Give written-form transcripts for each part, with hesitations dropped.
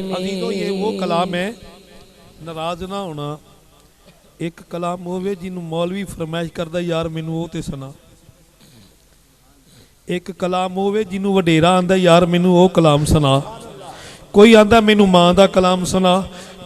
अजीजों, ये वो कलाम है, नाराज ना होना। एक कलाम होवे जिन्हों मौलवी फरमाइश करदा यार मैनू वो ते सुना। एक कलाम होवे जिन्हों वडेरा आंदा यार मैनू वो कलाम सुना। कोई आंदा मैनू माँ का कलाम सुना,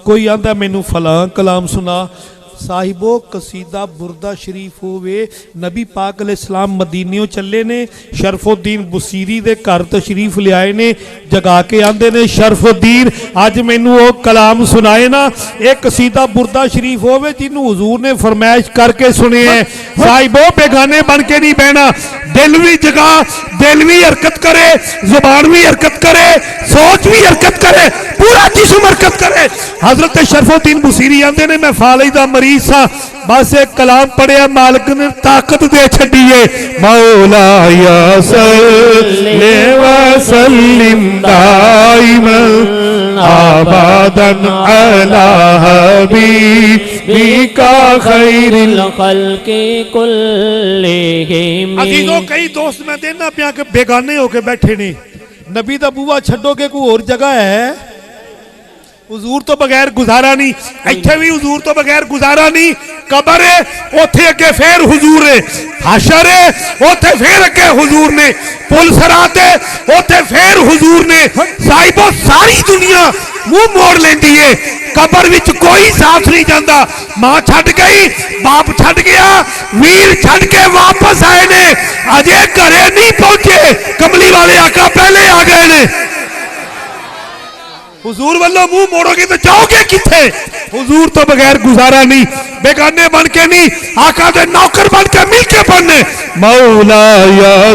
कोई आंदा मैनू फलां कलाम सुना। साहिबो कसीदा बुरदा शरीफ होवे, नबी पाक अलैहिस्सलाम मदीनियों चले ने, शरफुद्दीन बुसीरी दे घर तशरीफ लियाए ने, जगा के आंदे ने शरफुद्दीन अज मैनू वो कलाम सुनाए ना। एक कसीदा बुरदा शरीफ होवे जिन्हों हुजूर ने फरमाइश करके सुने है। साहिबो बेगाने बन के नहीं बहना, दिल भी जगा, दिल भी हरकत करे, जुबान भी हरकत करे, सोच भी हरकत करे, पूरा जिस्म हरकत करे। हजरत शरफुद्दीन बुसीरी आंदे ने मैं फाली दा मरीज सा, बस एक कलाम पढ़िया मालिक ने ताकत दे छड़िए। मौला या सल्ले व सल्लिम दाइमन आबादन अला हबीबिका खैरिल खल्क़ि कुल्लिहिम। अजीजों, कई दोस्त मैं देना पिया के बेगाने होके बैठे ने। नबी दा बूआ छड्डोगे कोई और जगह है? हुजूर तो बगैर गुजारा नहीं, इत्थे भी हुजूर तो बगैर गुजारा नहीं। कबर है उथे अगे फिर हुजूर है, हाशर है उथे फिर अगे हुजूर ने, पुल सरात है उथे फिर हुजूर ने। साहिबो सारी दुनिया मुंह मोड़ लेंदी है, कबर विच कोई साथ नहीं जाता। मां छड़ गई, बाप छड़ गया, वीर छड़ के वापस आए ने, अजे घरे नहीं पहुंचे, कमली वाले आका पहले आ गए ने। हुजूर वालों मुंह मोड़ोगे तो जाओगे किथे? हुजूर तो बगैर गुजारा नहीं, बेगाने बन के नहीं, आका दे नौकर बन के मिल के पढ़ने। मौला या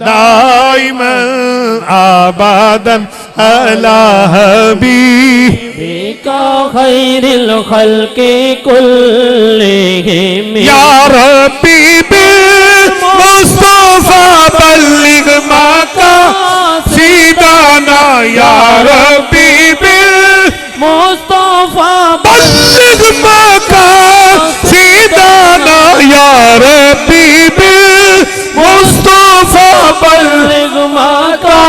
दाइमन आबादन अला हबीबिका खैरिल खल्क़ि कुल्लिहिम। या रब्बी बिल मुस्तफा बल्लिग माका सीदाना, या रब्बी बिल मुस्तफा बल्लिग माका सीदाना, या रब्बी बिल मुस्तफा बल्लिग माका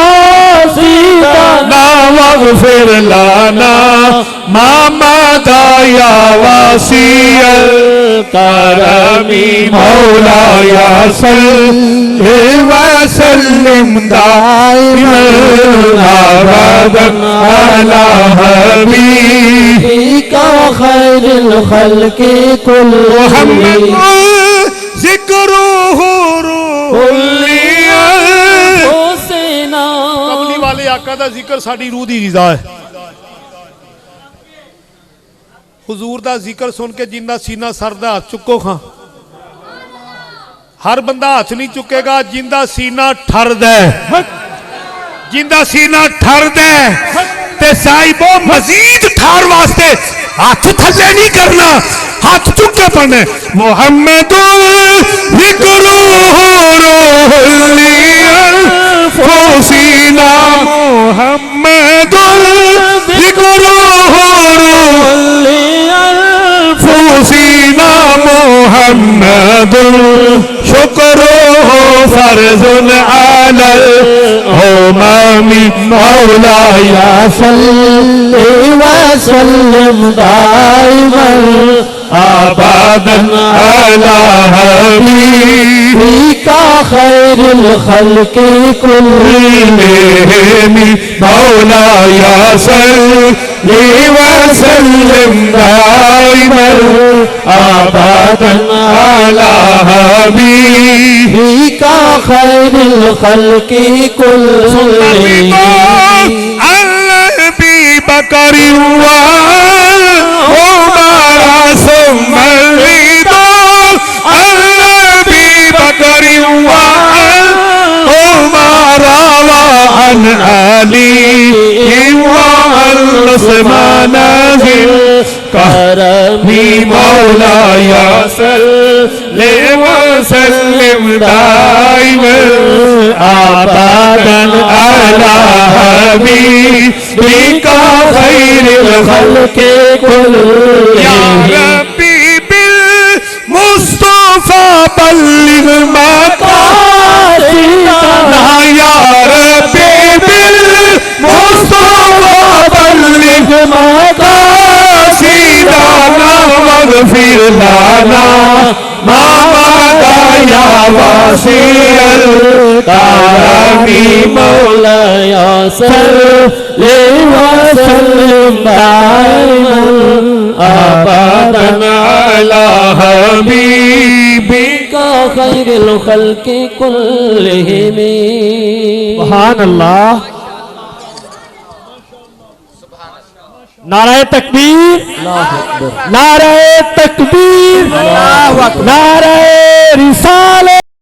सीदाना, वग़फ़िर लना मामा दाया वासियल करमी। मौला या सल्ले व सल्लिम दाइमन अबदन अला हबीबिका खैरिल खल्क़ि कुल्लिहिम। ज़िक्रुहु रूहुल्लिया। कमली वाले आका दा जिक्र साडी रूह दी ग़िज़ा है। हुजूर दा जिक्र सुन के जिन्ना सीना सरदा हाथ चुको खां। हर बंदा हाथ नहीं चुकेगा, जिंदा सीना ठरद है, जिंदा सीना ठरद है। ते साहिबो मजीद ठार वास्ते हाथ थले नहीं करना, हाथ चुक के पढ़ने। मुहम्मदुल ज़िक्रुहु रूहुल्लियल फुसीना, मुहम्मदुल ज़िक्रुहु रूहुल्लियल फुसीना, मुहम्मदुल शुक्रुहु फर्जुन अलल उम्मी। मौला या सल्ले व सल्लिम दाइमन आबादन अला हबीबिका खैरिल खल्क़ि कुल्लिहिम। मौला या सल्ले व सल्लिम दाइमन आबादन अला हबीबिका खैरिल खल्क़ि कुल्लिहिम। अल्लाह बकरी हुआ उमर सुम्मल रिदा, अल्लाह बकरी हुआ उमर व अन अली व उस्मान करमी। मौला या सल्ले व सल्लिम दाइमन आबादन अला हबीबिका खैरिल खल्क़ि कुल्लिहिम। या रब्बी बिल मुस्तफा बल्लिग माका सीदाना, या रब्बी बिल फिर लाना मामा या वासिल तारामी मौलाया सल्ले वसल्लम दाइमन अबदन अला हबीबिका खैरुल खल्क़ि कुल्लिहिम। सुभान अल्लाह। नाराए तकबीर, नाराए तकबीर, नाराए रिसाले